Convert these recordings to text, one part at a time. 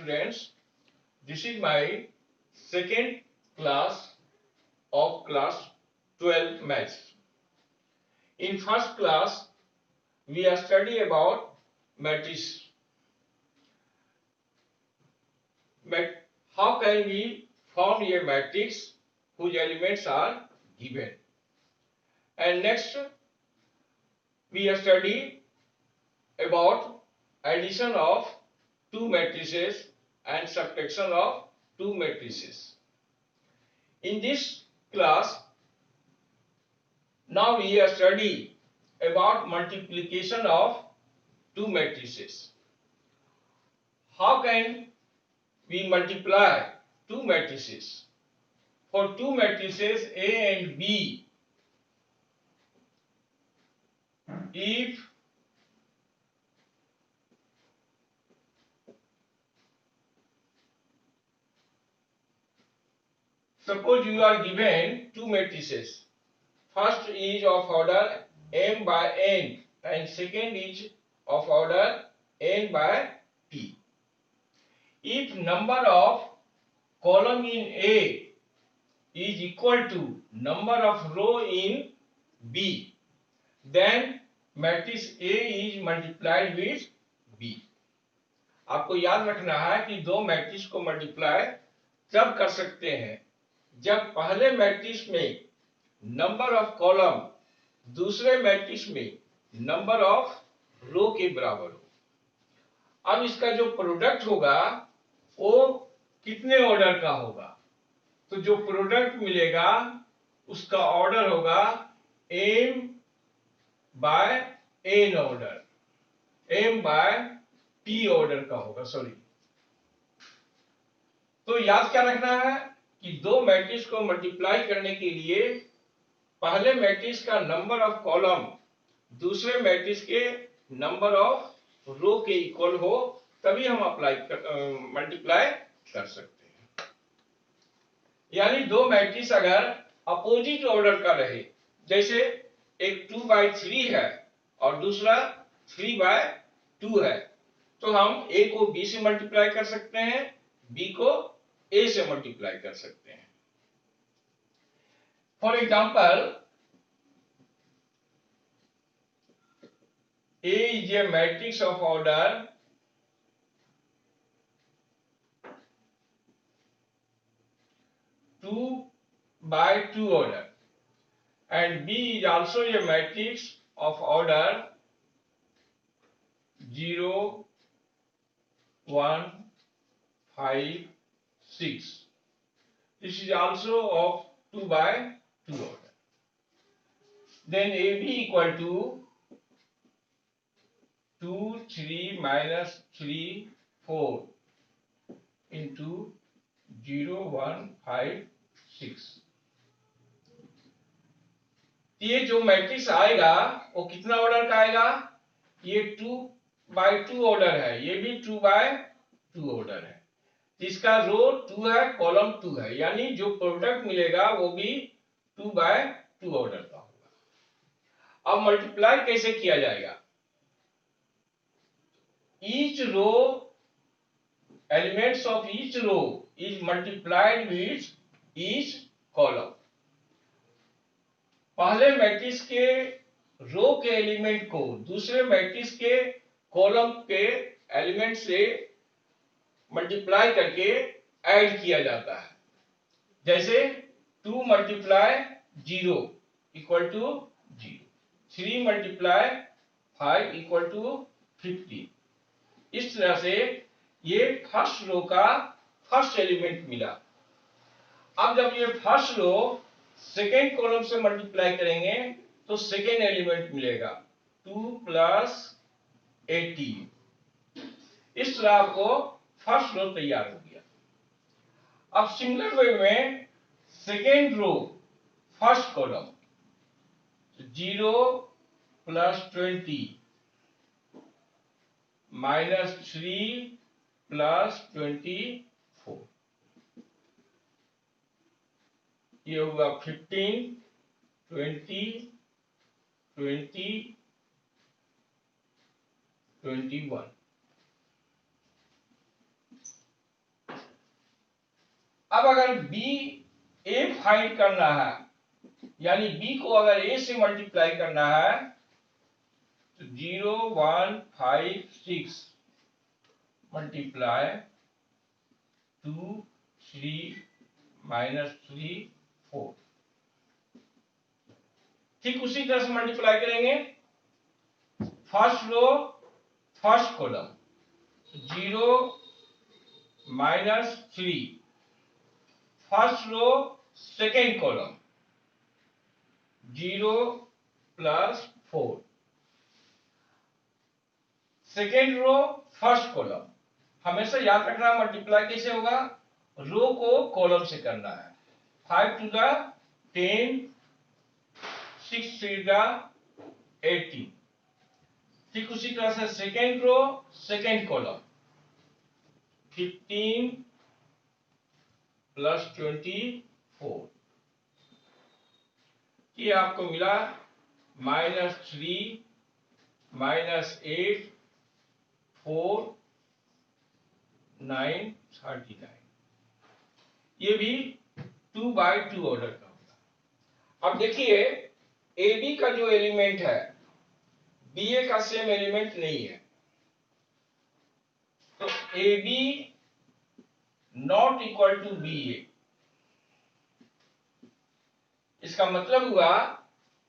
students, this is my second class of class 12 maths. In first class, we are study about matrices. How can we form a matrix whose elements are given? And next, we are study about addition of two matrices and subtraction of two matrices. In this class, now we are study about multiplication of two matrices. How can we multiply two matrices? For two matrices A and B, if suppose you are given two matrices, first is of order m by n and second is of order n by p. If number of column in A is equal to number of row in B, then matrix A is multiplied with B. आपको याद रखना है कि दो matrix को multiply तब कर सकते हैं जब पहले मैट्रिक्स में नंबर ऑफ कॉलम दूसरे मैट्रिक्स में नंबर ऑफ रो के बराबर हो। अब इसका जो प्रोडक्ट होगा वो कितने ऑर्डर का होगा? तो जो प्रोडक्ट मिलेगा उसका ऑर्डर होगा m by n order, m by p order का होगा, सॉरी। तो याद क्या रखना है कि दो मैट्रिक्स को मल्टीप्लाई करने के लिए पहले मैट्रिक्स का नंबर ऑफ कॉलम दूसरे मैट्रिक्स के नंबर ऑफ रो के इक्वल हो, तभी हम मल्टीप्लाई कर सकते हैं। यानी दो मैट्रिक्स अगर अपोजिट ऑर्डर का रहे, जैसे एक 2/3 है और दूसरा 3/2 है, तो हम A को B से मल्टीप्लाई कर सकते हैं, B को A से मल्टीप्लाई कर सकते हैं। For example, A is a matrix of order 2/2 order, and B is also a matrix of order 0, 1, 5, 6. This is also of 2/2 order. Then AB equal to 2, 3 minus 3, 4 into 0, 1, 5, 6. ये जो matrix आएगा वो कितना order का आएगा? ये 2/2 ऑर्डर है, ये भी 2/2 ऑर्डर है। इसका रो 2 है, कॉलम 2 है, यानी जो प्रोडक्ट मिलेगा वो भी 2/2 ऑर्डर का होगा। अब मल्टीप्लाई कैसे किया जाएगा? Each row, elements of each row is multiplied with each column. पहले मैट्रिक्स के रो के एलिमेंट को दूसरे मैट्रिक्स के कॉलम के एलिमेंट से मल्टीप्लाई करके ऐड किया जाता है। जैसे 2 multiply 0 equal to 0, 3 multiply 5 equal to 50। इस तरह से ये फर्स्ट रो का फर्स्ट एलिमेंट मिला। अब जब ये फर्स्ट रो सेकेंड कॉलम से मल्टीप्लाई करेंगे तो सेकेंड एलिमेंट मिलेगा 2 + 18। इस तरह आपको फर्स्ट रो तैयार हो गया। अब सिमिलर वे में सेकेंड रो फर्स्ट कॉलम 0 + 20 -3 + 24, ये हुआ 15, 20, 20, 21। अब अगर बी ए फाइंड करना है, यानी बी को अगर ए से मल्टीप्लाई करना है, तो 0 1 5 6 मल्टीप्लाई 2 3 -3 4, ठीक उसी तरह से मल्टीप्लाई करेंगे। First row first column 0 -3, first row second column 0 + 4, second row first column. हमेशा याद रखना मल्टीप्लाई कैसे होगा, रो को कॉलम से करना है। 5 × 10, 6 × 18, ठीक उसी तरह से सेकेंड रो सेकेंड कॉलम 15 + 24, ये आपको मिला -3 -8 4 9 39, ये भी 2/2 ऑर्डर का होगा। अब देखिए ए बी का जो एलिमेंट है बी ए का सेम एलिमेंट नहीं है, तो A B not equal to B A. इसका मतलब हुआ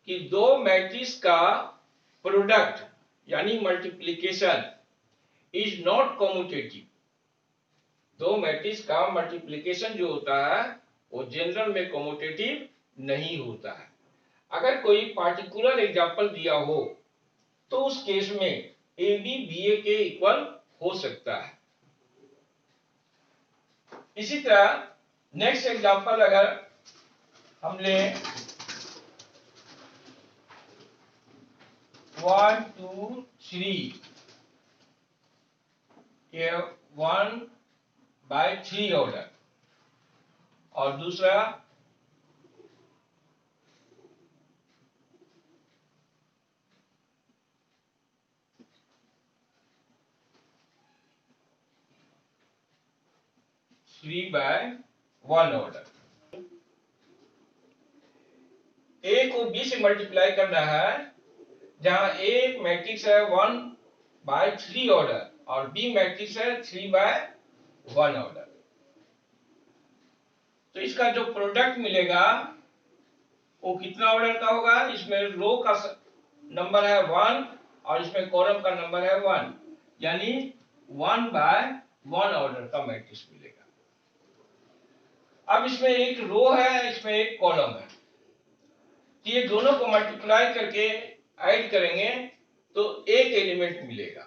कि दो मैट्रिक्स का प्रोडक्ट यानी मल्टीप्लिकेशन इज नॉट कम्यूटेटिव। दो मैट्रिक्स का मल्टीप्लिकेशन जो होता है वो जनरल में कम्यूटेटिव नहीं होता है। अगर कोई पार्टिकुलर एग्जांपल दिया हो तो उस केस में ए बी बी ए के इक्वल हो सकता है। इसी तरह नेक्स्ट एग्जांपल अगर हम ले 1 2 3, ये 1/3 ऑर्डर, और दूसरा 3/1 ऑर्डर। ए को बी से मल्टीप्लाई करना है, जहां ए मैट्रिक्स है 1/3 ऑर्डर और बी मैट्रिक्स है 3/1 ऑर्डर। तो इसका जो प्रोडक्ट मिलेगा वो कितना ऑर्डर का होगा, इसमें रो का नंबर है 1 और इसमें कॉलम का नंबर है 1, यानी 1/1 ऑर्डर का मैट्रिक्स मिलेगा। अब इसमें एक रो है, इसमें एक कॉलम है, तो ये दोनों को मल्टीप्लाई करके ऐड करेंगे तो एक एलिमेंट मिलेगा।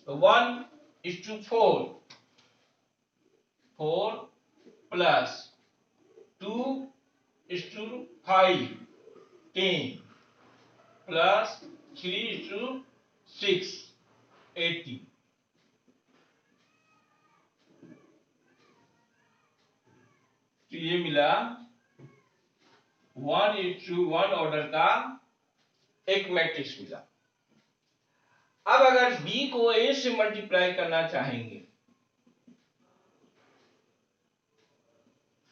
तो 1:4, 4 + 2:5, 10 + 3:6, 18। तो ये मिला 1:1 ऑर्डर का एक मैट्रिक्स मिला। अब अगर बी को ए से मल्टीप्लाई करना चाहेंगे,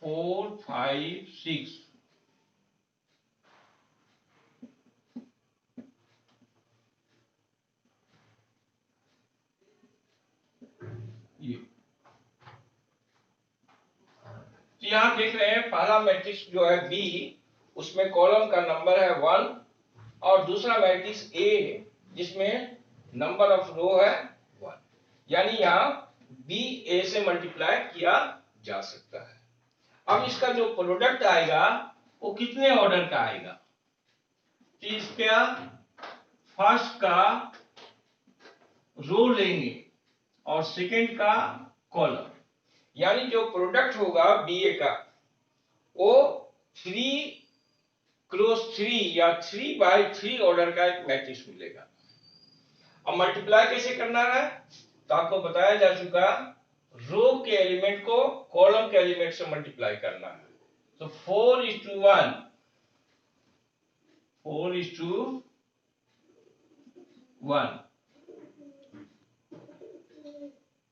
4 5 6, ये तो यहां देख रहे हैं पहला मैट्रिक्स जो है बी, उसमें कॉलम का नंबर है 1 और दूसरा मैट्रिक्स ए जिसमें नंबर ऑफ रो है 1, यानी यहां बी ए से मल्टीप्लाई किया जा सकता है। अब इसका जो प्रोडक्ट आएगा वो कितने ऑर्डर का आएगा, तो इसका फर्स्ट का रो लेंगे और सेकंड का कॉलम, यानी जो प्रोडक्ट होगा बी ए का वो 3x3 या 3/3 ऑर्डर का एक मैट्रिक्स मिलेगा। अब मल्टीप्लाई कैसे करना है तो आपको बताया जा चुका, रो के एलिमेंट को कॉलम के एलिमेंट से मल्टीप्लाई करना है। तो 4:1, 4:1।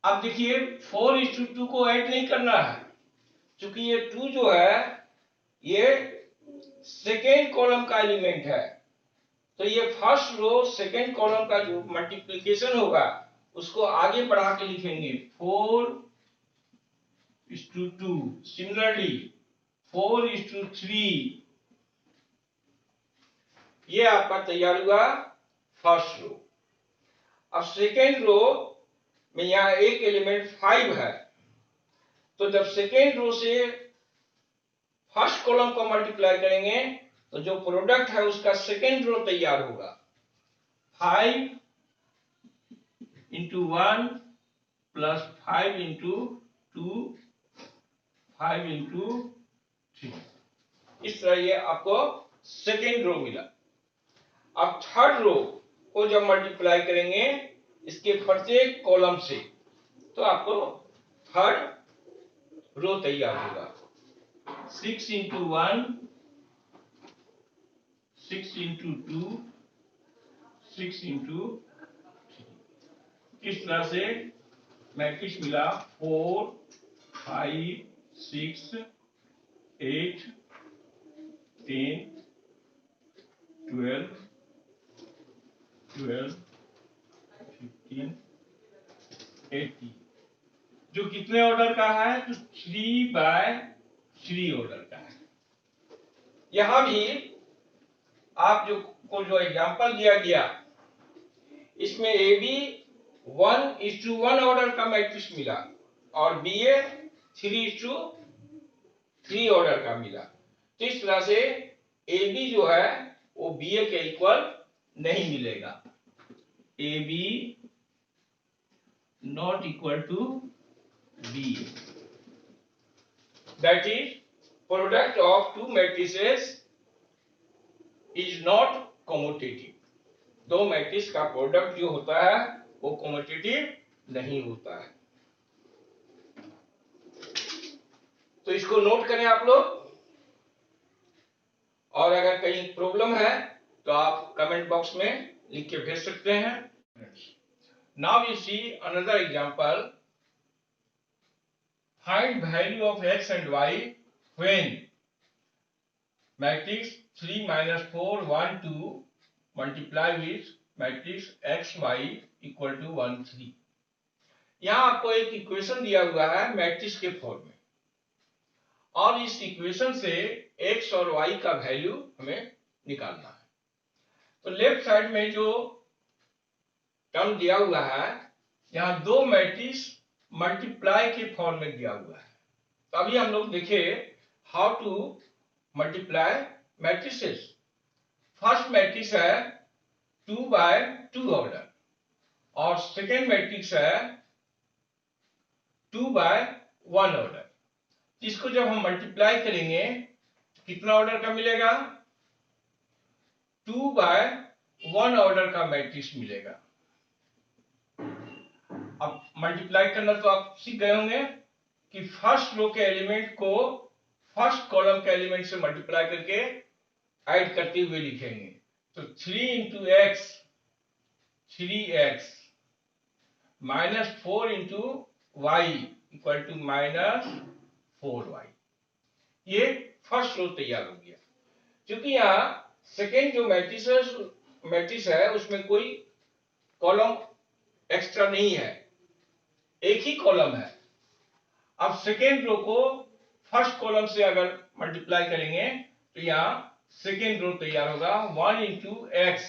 अब देखिए 4:2 को ऐड नहीं करना है, चूंकि ये 2 जो है ये सेकेंड कॉलम का एलिमेंट है, तो ये फर्स्ट रो सेकेंड कॉलम का जो मल्टीप्लिकेशन होगा उसको आगे बढ़ा के लिखेंगे 4:2। सिमिलरली 4:3, ये आपका तैयार हुआ फर्स्ट रो। अब सेकेंड रो में यहां एक एलिमेंट 5 है, तो जब सेकेंड रो से फर्स्ट कॉलम को मल्टीप्लाई करेंगे तो जो प्रोडक्ट है उसका सेकेंड रो तैयार होगा। 5 into 1 plus 5 into 2, 5 into 3, इस तरह ये आपको सेकेंड रो मिला। अब थर्ड रो को जब मल्टीप्लाई करेंगे इसके प्रत्येक कॉलम से, तो आपको थर्ड रो तैयार होगा। 6 into 1, 6 into 2, 6 into 3, इस तरह से मैट्रिक्स मिला 4, 5, 6, 8, 10, 12, 12, 15, 18, जो कितने ऑर्डर का है? तो 3/3 ऑर्डर का है। यहां भी आप जो एग्जांपल दिया गया इसमें ए बी 1:1 ऑर्डर का मैट्रिक्स मिला और बी ए 3:3 ऑर्डर का मिला। तो इस तरह से ए बी जो है वो बी ए के इक्वल नहीं मिलेगा। A B not equal to B A, that is product of two matrices is not commutative. दो मैट्रिक्स का प्रोडक्ट जो होता है वो कॉम्यूटेटिव नहीं होता है। तो इसको नोट करें आप लोग, और अगर कहीं प्रॉब्लम है तो आप कमेंट बॉक्स में लिख के भेज सकते हैं। Now you see another example. Find value of x and y when matrix 3 - 4 1 2 multiply with matrix x y equal to 1 3। यहां आपको एक इक्वेशन दिया हुआ है मैट्रिक्स के फॉर्म में, और इस इक्वेशन से x और y का वैल्यू हमें निकालना है। तो लेफ्ट साइड में जो टर्म दिया हुआ है यहां दो मैट्रिक्स मल्टीप्लाई के फॉर्म में दिया हुआ है। तो अभी हम लोग देखें how to multiply matrices. First matrix है 2/2 ऑर्डर और सेकेंड मैट्रिक्स है 2/1 ऑर्डर। इसको जब हम मल्टीप्लाई करेंगे कितना ऑर्डर का मिलेगा? 2/1 ऑर्डर का मैट्रिक्स मिलेगा। अब मल्टीप्लाई करना तो आप सीख गए होंगे कि फर्स्ट रो के एलिमेंट को फर्स्ट कॉलम के एलिमेंट से मल्टीप्लाई करके ऐड करते हुए लिखेंगे। तो 3 into x 3x minus 4 into y equal to -4y। ये फर्स्ट रो तैयार हो गया। क्योंकि यहाँ सेकेंड जो मैट्रिक्स है उसमें कोई कॉलम एक्स्ट्रा नहीं है, एक ही कॉलम है। अब सेकेंड रो को फर्स्ट कॉलम से अगर मल्टीप्लाई करेंगे तो यहां सेकेंड रो तैयार होगा 1 into x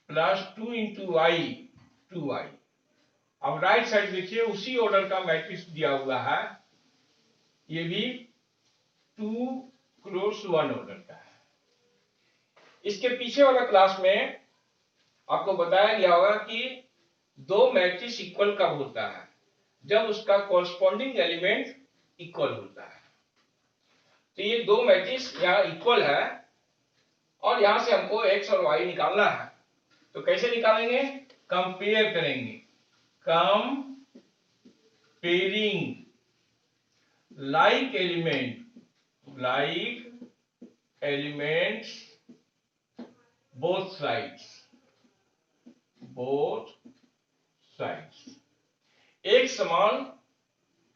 plus 2 into y 2y। अब राइट साइड देखिए उसी ऑर्डर का मैट्रिक्स दिया हुआ है, ये भी 2x1 ऑर्डर का है। इसके पीछे वाला क्लास में आपको बताया गया होगा कि दो मैट्रिक्स इक्वल कब होता है? जब उसका कॉरस्पॉन्डिंग एलिमेंट इक्वल होता है। तो ये दो मैट्रिक्स यहाँ इक्वल है और यहां से हमको x और y निकालना है। तो कैसे निकालेंगे? कंपेयर करेंगे। Comparing like elements both sides. एक समान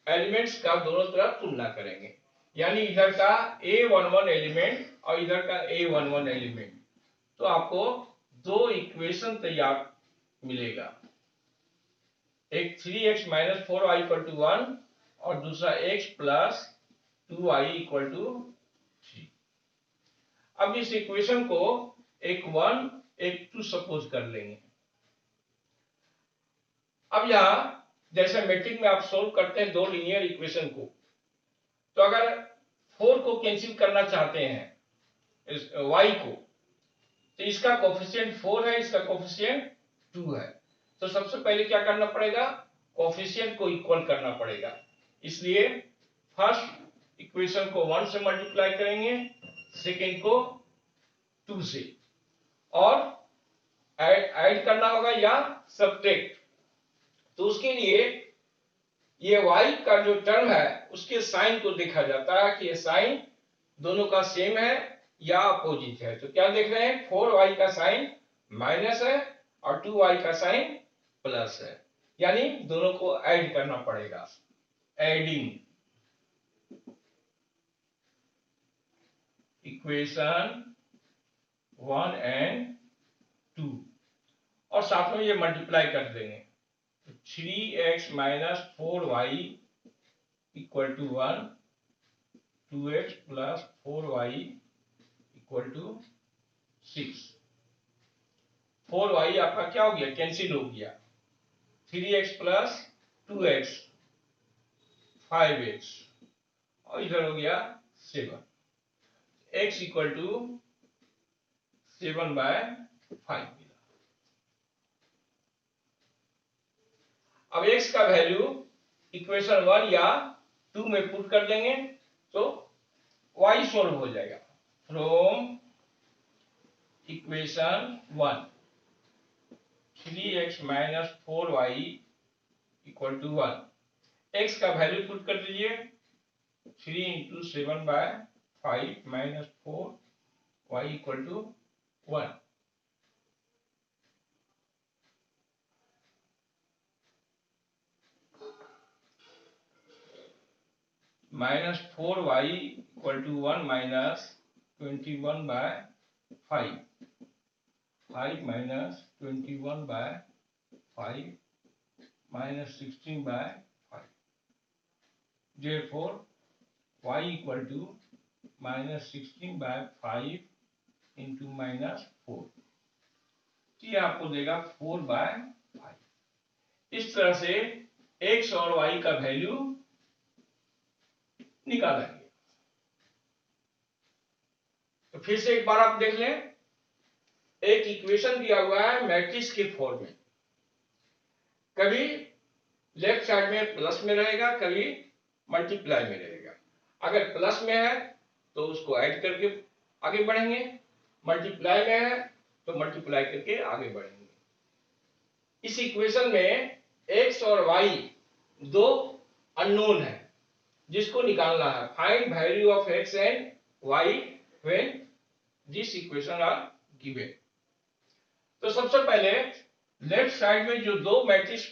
एलिमेंट्स का दोनों तरफ तुलना करेंगे, यानी इधर का A11 एलिमेंट और इधर का A11 एलिमेंट, तो आपको दो इक्वेशन तैयार मिलेगा, एक 3x minus 4y equal to 1 और दूसरा x plus 2y equal to 3। अब इस इक्वेशन को एक 1 एक 2 सपोज कर लेंगे। अब यहां जैसे मैट्रिक्स में आप सोल्व करते हैं दो लीनियर इक्वेशन को, तो अगर 4 को कैंसिल करना चाहते हैं y को, तो इसका कोफिशिएंट 4 है, इसका कोफिशिएंट 2 है, तो सबसे पहले क्या करना पड़ेगा, कोफिशिएंट को इक्वल करना पड़ेगा। इसलिए फर्स्ट इक्वेशन को 1 से मल्टीप्लाई करेंगे, सेकेंड को 2 से, और ऐड करना होगा या सब्ट्रैक्ट। तो उसके लिए ये y का जो टर्म है उसके साइन को देखा जाता है कि ये साइन दोनों का सेम है या अपोजिट है। तो क्या देख रहे हैं, 4y का साइन माइनस है और 2y का साइन प्लस है, यानी दोनों को ऐड करना पड़ेगा, एडिंग इक्वेशन 1 एंड 2, और साथ में ये मल्टीप्लाई कर देंगे, 3x minus 4y equal to 1, 2x plus 4y equal to 6। 4y आपका क्या हो गया, कैंसिल हो गया, 3x प्लस 2x 5x, और इधर हो गया 7, x इक्वल टू 7/5 मिला। अब x का वैल्यू इक्वेशन 1 या 2 में पुट कर देंगे तो y सोल्व हो जाएगा। From equation 1 3x minus 4y equal to 1, x का वैल्यू पुट कर दीजिए, 3 into 7/5 minus 4y equal to 1, minus 4y equal to 1 minus 21/5, 5 minus 21/5 minus 16/5, therefore y equal to minus 16/5 into minus 4, ये आपको देगा 4/5। इस तरह से x और y का वैल्यू निकालेंगे। तो फिर से एक बार आप देख लें, एक इक्वेशन दिया हुआ है मैट्रिक्स के फॉर्म में, कभी लेफ्ट साइड में प्लस में रहेगा, कभी मल्टीप्लाई में रहेगा। अगर प्लस में है तो उसको ऐड करके आगे बढ़ेंगे, मल्टीप्लाई में है तो मल्टीप्लाई करके आगे बढ़ेंगे। इस इक्वेशन में x और y दो अननोन है जिसको निकालना है, find value of x and y when this equation are given. तो सबसे पहले लेफ्ट साइड में जो दो मैट्रिक्स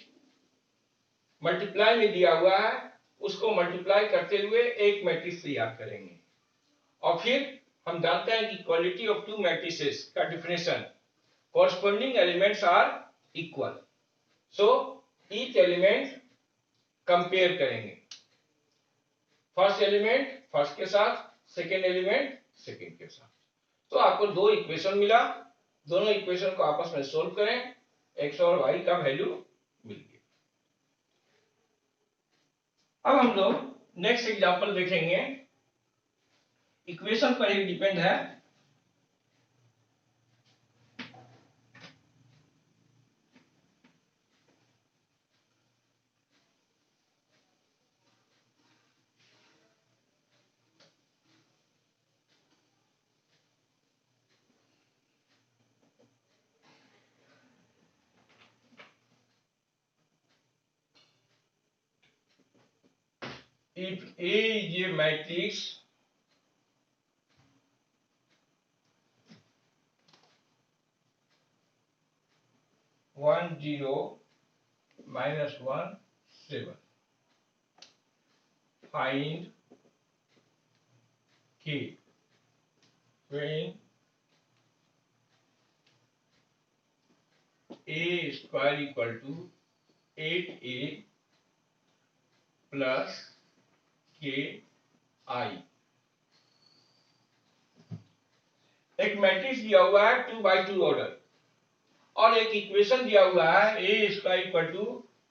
मल्टीप्लाई में दिया हुआ है उसको मल्टीप्लाई करते हुए एक मैट्रिक्स तैयार करेंगे, और फिर हम जानते हैं कि क्वालिटी ऑफ टू मैट्रिसेस का definition, corresponding elements are equal, so each element compare करेंगे, फर्स्ट एलिमेंट फर्स्ट के साथ, सेकेंड एलिमेंट सेकेंड के साथ। तो आपको दो इक्वेशन मिला, दोनों इक्वेशन को आपस में सोल्व करें, x और y का वैल्यू मिल गया। अब हम लोग नेक्स्ट एग्जांपल देखेंगे, इक्वेशन पर ही डिपेंड है। If A is a matrix (1 0 - 1 7), find के when a square equal to 8a plus ki। एक मैट्रिक्स दिया हुआ है 2x2 ऑर्डर और एक इक्वेशन दिया हुआ है a square equal to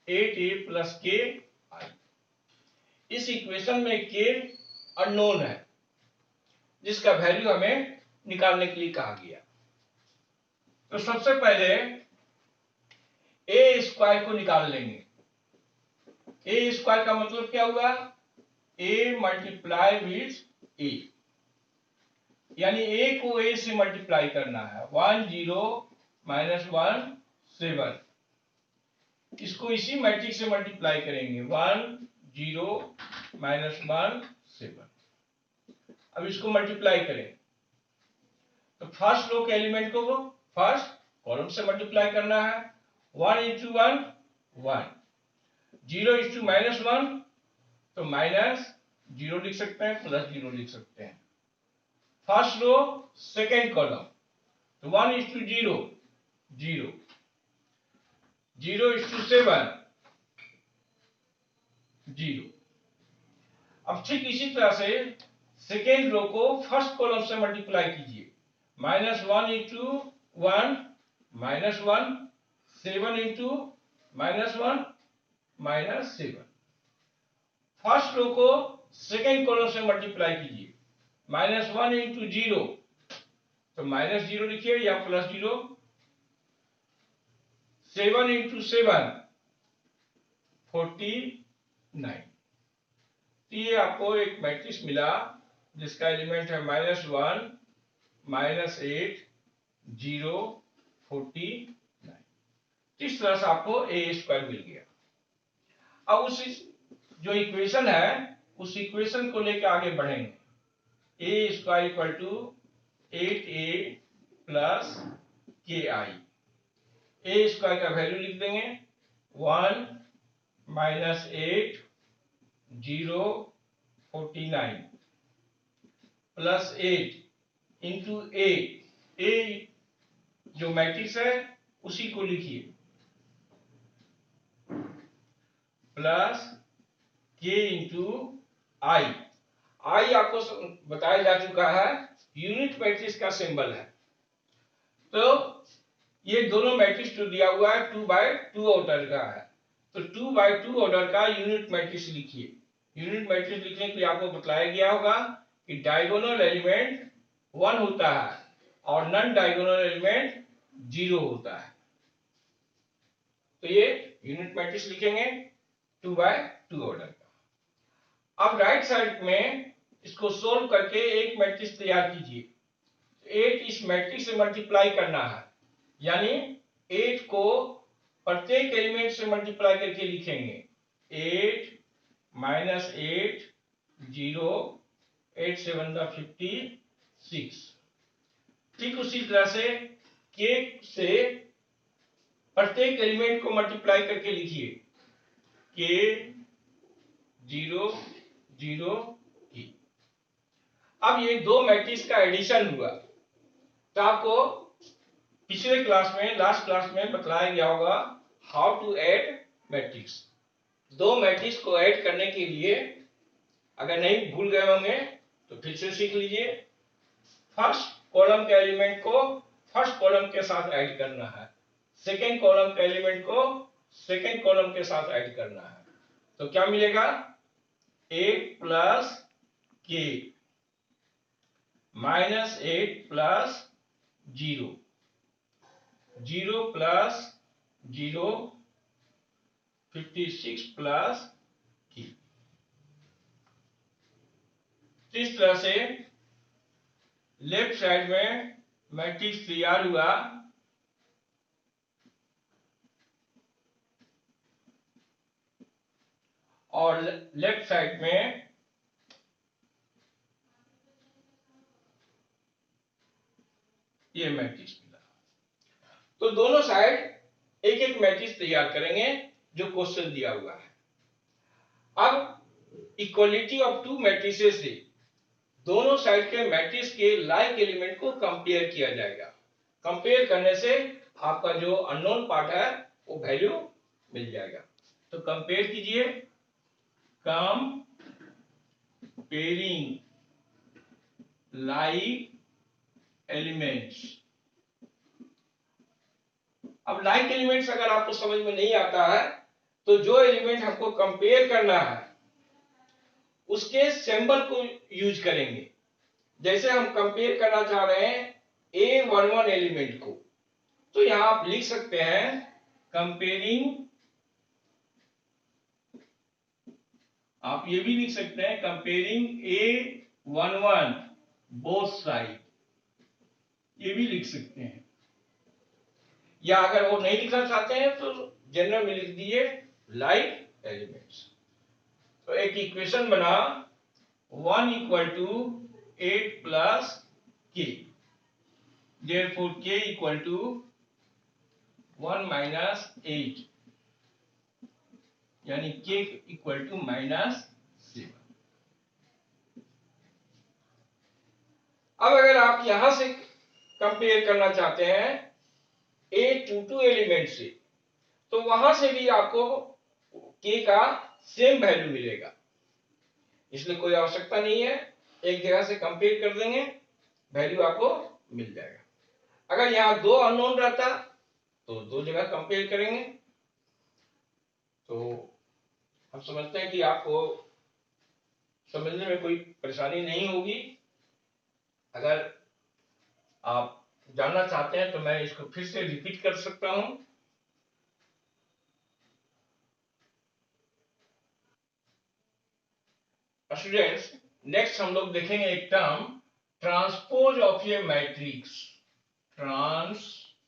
8a plus के आई। इस इक्वेशन में k अननोन है जिसका वैल्यू हमें निकालने के लिए कहा गया। तो सबसे पहले a स्क्वायर को निकाल लेंगे। a स्क्वायर का मतलब क्या हुआ? a मल्टीप्लाई विथ a, यानी a को a से मल्टीप्लाई करना है। 1 0 माइनस 1 7, इसको इसी मैट्रिक्स से मल्टीप्लाई करेंगे। 1 0 माइनस 1 7। अब इसको मल्टीप्लाई करें तो फर्स्ट रो के एलिमेंट को फर्स्ट कॉलम से मल्टीप्लाई करना है। 1 इंटू 1 1, 0 इंटू माइनस 1 तो माइनस 0 लिख सकते हैं, प्लस 0 लिख सकते हैं। फर्स्ट रो सेकेंड कॉलम तो 1 इंटू 0 0, 0 इंटू 7 0। अब ठीक इसी तरह से सेकेंड रो को फर्स्ट कॉलम से मल्टीप्लाई कीजिए। Minus 1 into 1 minus 1, 7 into minus 1 minus 7। First row को सेकेंड कॉलम से मल्टीप्लाई कीजिए। माइनस 1 इंटू 0 तो माइनस 0 लिखिए या प्लस 0। 7 इंटू 7 49। तो ये आपको एक मैट्रिक्स मिला जिसका एलिमेंट है माइनस 1 माइनस 8 0 49। इस तरह से आपको ए स्क्वायर मिल गया। अब उस जो इक्वेशन है उस इक्वेशन को लेकर आगे बढ़ेंगे। A square equal to 8a plus के आई। ए स्क्वायर का वैल्यू लिख देंगे 1 माइनस 8 0 49 प्लस 8 इंटू ए जो मैट्रिक्स है उसी को लिखिए प्लस के इंटू आई। आई आपको बताया जा चुका है यूनिट मैट्रिक्स का सिंबल है। तो ये दोनों मैट्रिक्स जो दिया हुआ है 2x2 ऑर्डर का है, तो 2x2 ऑर्डर का यूनिट मैट्रिक्स लिखिए। यूनिट मैट्रिक्स लिखने के लिए आपको बताया गया होगा कि डायगोनल एलिमेंट 1 होता है और नॉन डायगोनल एलिमेंट 0 होता है। तो ये यूनिट मैट्रिक्स लिखेंगे 2x2 ऑर्डर का। अब राइट साइड में इसको सोल्व करके एक मैट्रिक्स तैयार कीजिए। 8 इस मैट्रिक्स से मल्टीप्लाई करना है, यानी 8 को प्रत्येक एलिमेंट से मल्टीप्लाई करके लिखेंगे। 8 माइनस 8 0 8 7 56। ठीक उसी तरह से के से प्रत्येक एलिमेंट को मल्टीप्लाई करके लिखिए। के 0 0 की। अब ये दो मैट्रिक्स का एडिशन हुआ। तो आपको पिछले क्लास में लास्ट क्लास में बताया गया होगा हाउ टू ऐड मैट्रिक्स। दो मैट्रिक्स को ऐड करने के लिए अगर नहीं भूल गए होंगे तो फिर से सीख लीजिए। फर्स्ट कॉलम के एलिमेंट को फर्स्ट कॉलम के साथ ऐड करना है, सेकेंड कॉलम के एलिमेंट को सेकेंड कॉलम के साथ ऐड करना है। तो क्या मिलेगा? 8 प्लस के माइनस 8 प्लस 0 0 प्लस 0 56 प्लस की। इस तरह से लेफ्ट साइड में मैट्रिक्स तैयार हुआ। और लेफ्ट साइड में ये मैट्रिक्स मिला। तो दोनों साइड एक एक मैट्रिक्स तैयार करेंगे जो क्वेश्चन दिया हुआ है। अब इक्वलिटी ऑफ टू मैट्रिसेस से दोनों साइड के मैट्रिक्स के लाइक एलिमेंट को कंपेयर किया जाएगा। कंपेयर करने से आपका जो अननोन पार्ट है वो वैल्यू मिल जाएगा। तो कंपेयर कीजिए, कंपेयरिंग लाइक एलिमेंट्स। अब लाइक एलिमेंट्स अगर आपको समझ में नहीं आता है तो जो एलिमेंट हमको कंपेयर करना है उसके सिंबल को यूज करेंगे। जैसे हम कंपेयर करना चाह रहे हैं A11 एलिमेंट को, तो यहां आप लिख सकते हैं कंपेयरिंग, आप ये भी लिख सकते हैं कंपेयरिंग A11 बोथ साइड, ये भी लिख सकते हैं। या अगर वो नहीं लिखना चाहते हैं तो जनरल में लिख दिए लाइक एलिमेंट्स। तो एक इक्वेशन बना 1 equal to 8 plus k, therefore k equal to 1 minus 8, यानी k इक्वल टू -7। अब अगर आप यहां से कंपेयर करना चाहते हैं A22 एलिमेंट से, तो वहां से भी आपको k का सेम वैल्यू मिलेगा, इसलिए कोई आवश्यकता नहीं है, एक जगह से कंपेयर कर देंगे वैल्यू आपको मिल जाएगा। अगर यहां दो अननोन रहता तो दो जगह कंपेयर करेंगे। तो हम समझते हैं कि आपको समझने में कोई परेशानी नहीं होगी। अगर आप जानना चाहते हैं तो मैं इसको फिर से रिपीट कर सकता हूं। स्टूडेंट्स, नेक्स्ट हम लोग देखेंगे एक term transpose of A matrix. Transpose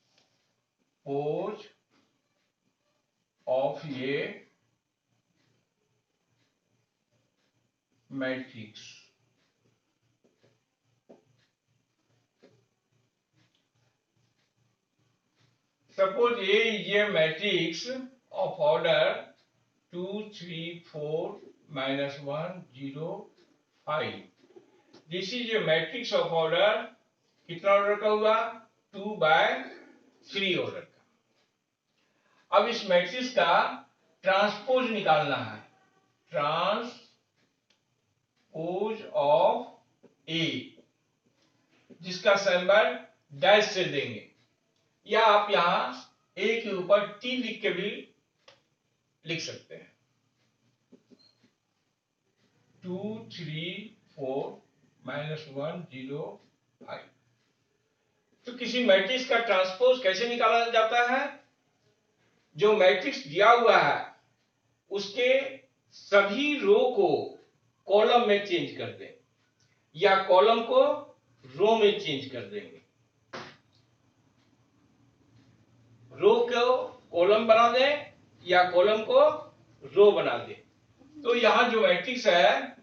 of A matrix. Suppose A is a matrix of order 2, 3, 4, -1, 0, 5. This is a matrix of order, कितना ऑर्डर का हुआ? 2/3 ऑर्डर का। अब इस मैट्रिक्स का ट्रांसपोज निकालना है। ट्रांसपोज ऑफ ए, जिसका सिंबल डैश से देंगे, या आप यहां ए के ऊपर टी लिख के भी लिख सकते हैं। 2, 3, 4, -1, 0, 5। तो किसी मैट्रिक्स का ट्रांसपोज कैसे निकाला जाता है? जो मैट्रिक्स दिया हुआ है उसके सभी रो को कॉलम में चेंज कर दें, या कॉलम को रो में चेंज कर देंगे। रो को कॉलम बना दें या कॉलम को रो बना दें। तो यहां जो मैट्रिक्स है,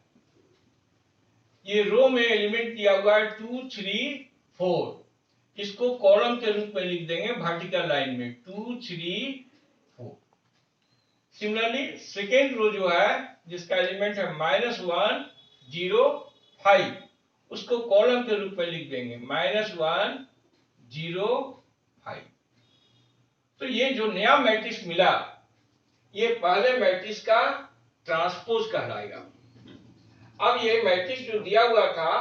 ये रो में एलिमेंट दिया हुआ है 2, 3, 4, इसको कॉलम के रूप में लिख देंगे वर्टिकल लाइन में 2, 3, 4। सिमिलरली सेकेंड रो जो है जिसका एलिमेंट है -1, 0, 5, उसको कॉलम के रूप में लिख देंगे -1, 0, 5। तो ये जो नया मैट्रिक्स मिला, ये पहले मैट्रिक्स का ट्रांसपोज कहलाएगा। अब ये मैट्रिक्स जो दिया हुआ था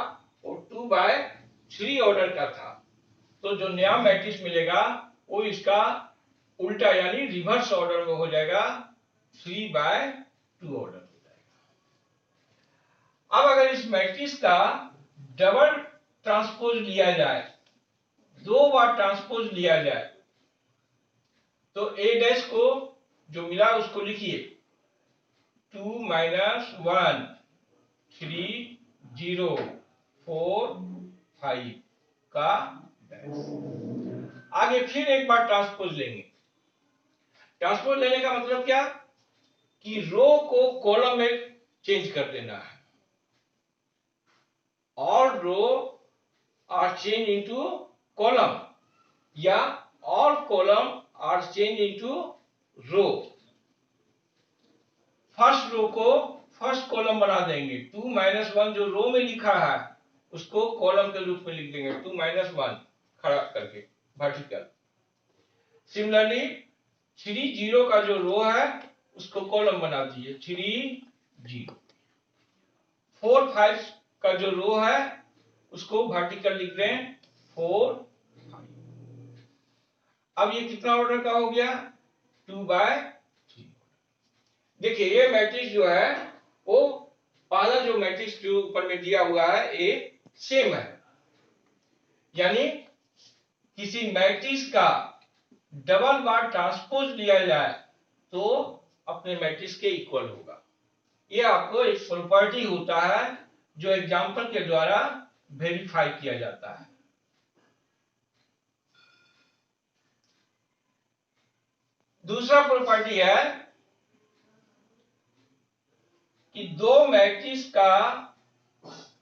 वो 2/3 ऑर्डर का था, तो जो नया मैट्रिक्स मिलेगा वो इसका उल्टा यानी रिवर्स ऑर्डर में हो जाएगा, 3/2 ऑर्डर हो जाएगा। अब अगर इस मैट्रिक्स का डबल ट्रांसपोज लिया जाए, 2 बार ट्रांसपोज लिया जाए, तो ए डैश को जो मिला उसको लिखिए 2, -1, 3, 0, 4, 5 का डैश। आगे फिर एक बार ट्रांसपोज लेंगे। ट्रांसपोज लेने का मतलब क्या? कि रो को कॉलम में चेंज कर देना है। All row are change into column, या all column are change into row. First row को फर्स्ट कॉलम बना देंगे। 2 - 1 जो रो में लिखा है उसको कॉलम के रूप में लिख देंगे, 2 - 1 खड़ा करके वर्टिकल। सिमिलरली 3 0 का जो रो है उसको कॉलम बना दीजिए, 3 0। 4 5 का जो रो है उसको वर्टिकल लिख दें, 4 5। अब ये कितना ऑर्डर का हो गया, 2/3। देखिए ये मैट्रिक्स जो है वो पहला जो मैट्रिक्स जो ऊपर में दिया हुआ है ये सेम है, यानी किसी मैट्रिक्स का डबल बार ट्रांसपोज लिया जाए तो अपने मैट्रिक्स के इक्वल होगा। ये आपको एक प्रॉपर्टी होता है जो एग्जांपल के द्वारा वेरीफाई किया जाता है। दूसरा प्रॉपर्टी है कि दो मैट्रिक्स का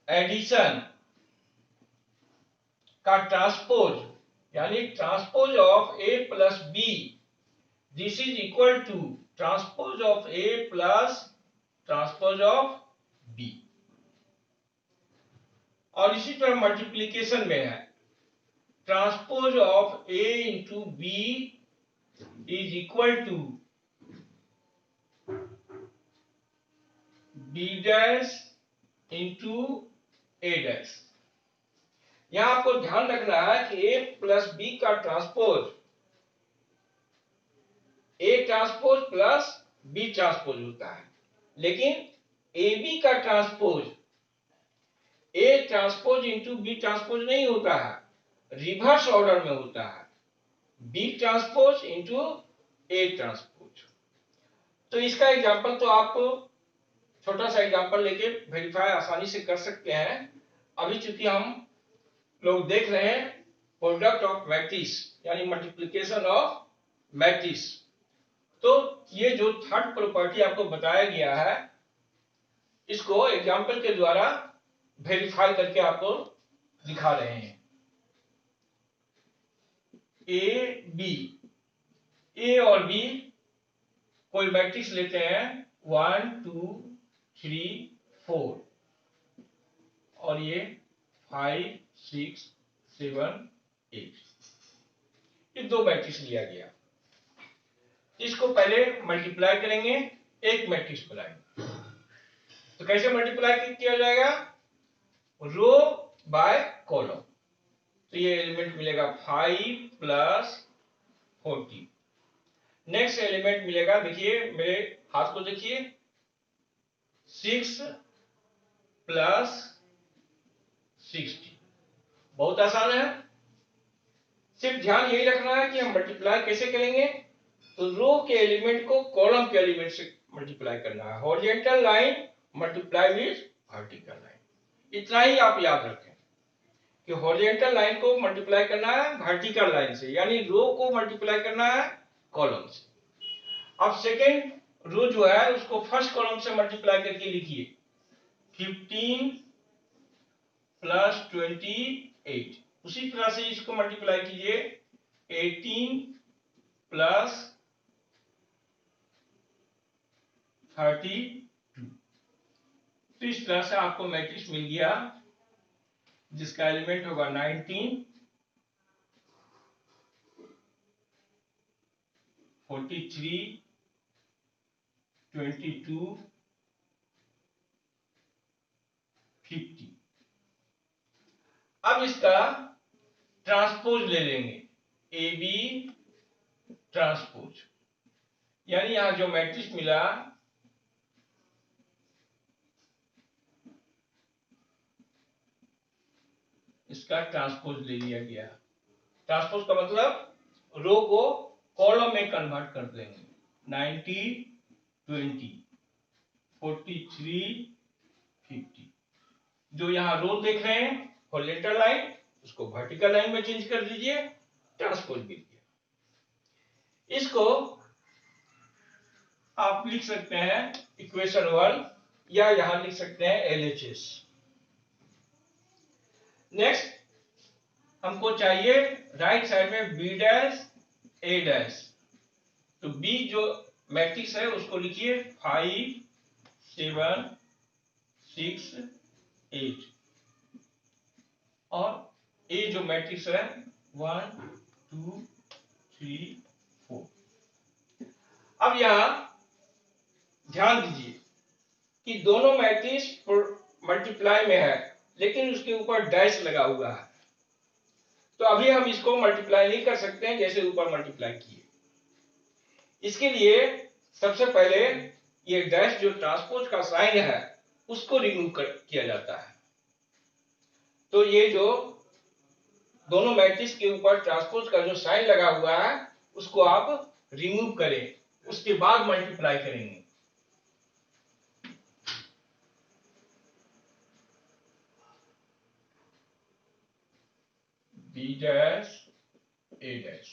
एडिशन का ट्रांसपोज, यानी transpose of A plus B, this is equal to transpose of A plus transpose of B. और इसी तरह मल्टीप्लीकेशन में है, transpose of A into B is equal to B dash into A dash. यहां आपको ध्यान रखना है कि ए प्लस बी का transpose A transpose plus B transpose होता है, लेकिन ए बी का transpose A transpose into B transpose नहीं होता है, रिवर्स ऑर्डर में होता है, B transpose into A transpose. तो इसका एग्जांपल तो आप छोटा सा एग्जांपल लेके वेरीफाई आसानी से कर सकते हैं। अभी चूंकि हम लोग देख रहे हैं प्रोडक्ट ऑफ मैट्रिक्स यानी मल्टीप्लिकेशन ऑफ मैट्रिक्स, तो ये जो थर्ड प्रॉपर्टी आपको बताया गया है इसको एग्जांपल के द्वारा वेरीफाई करके आपको दिखा रहे हैं। ए बी, ए और बी कोई मैट्रिक्स लेते हैं 1 2 3 4 और ये 5 6 7 8, ये दो मैट्रिक्स लिया गया। इसको पहले मल्टीप्लाई करेंगे, एक मैट्रिक्स बनाएंगे। तो कैसे मल्टीप्लाई किया जाएगा, रो बाय कॉलम। तो ये एलिमेंट मिलेगा 5 प्लस 40। नेक्स्ट एलिमेंट मिलेगा, देखिए मेरे हाथ को देखिए, 6 प्लस 60। बहुत आसान है, सिर्फ ध्यान यही रखना है कि हम मल्टीप्लाई कैसे करेंगे, तो रो के एलिमेंट को कॉलम के एलिमेंट से मल्टीप्लाई करना है। Horizontal line multiply with vertical line, इतना ही आप याद रखें कि हॉरिजॉन्टल लाइन को मल्टीप्लाई करना है वर्टिकल लाइन से, यानी रो को मल्टीप्लाई करना है कॉलम से। अब सेकेंड रो जो है उसको फर्स्ट कॉलम से मल्टीप्लाई करके लिखिए, 15 प्लस 28। उसी तरह से इसको मल्टीप्लाई कीजिए, 18 प्लस 32। तो इस तरह से आपको मैट्रिक्स मिल गया जिसका एलिमेंट होगा 19 43 22 50। अब इसका ट्रांसपोज ले लेंगे, ए बी ट्रांसपोज, यानी यहां जो मैट्रिक्स मिला इसका ट्रांसपोज ले लिया गया। ट्रांसपोज का मतलब रो को कॉलम में कन्वर्ट कर देंगे, 90 20 43 50। जो यहां रो देख रहे हैं हॉरिजॉन्टल लाइन, उसको वर्टिकल लाइन में चेंज कर दीजिए, ट्रांसपोज मिल गया। इसको आप लिख सकते हैं इक्वेशन 1 या यहां लिख सकते हैं LHS। नेक्स्ट हमको चाहिए राइट साइड में बी डैश ए डैश। तो बी जो मैट्रिक्स है उसको लिखिए 5 7 6 8 और ये जो मैट्रिक्स है 1 2 3 4। अब यहां ध्यान दीजिए कि दोनों मैट्रिक्स मल्टीप्लाई में है, लेकिन उसके ऊपर डैश लगा हुआ है, तो अभी हम इसको मल्टीप्लाई नहीं कर सकते हैं जैसे ऊपर मल्टीप्लाई किए। इसके लिए सबसे पहले ये डैश जो ट्रांसपोज का साइन है उसको रिमूव किया जाता है। तो ये जो दोनों मैट्रिक्स के ऊपर ट्रांसपोज का जो साइन लगा हुआ है उसको आप रिमूव करें, उसके बाद मल्टीप्लाई करेंगे। बी डैश ए डैश।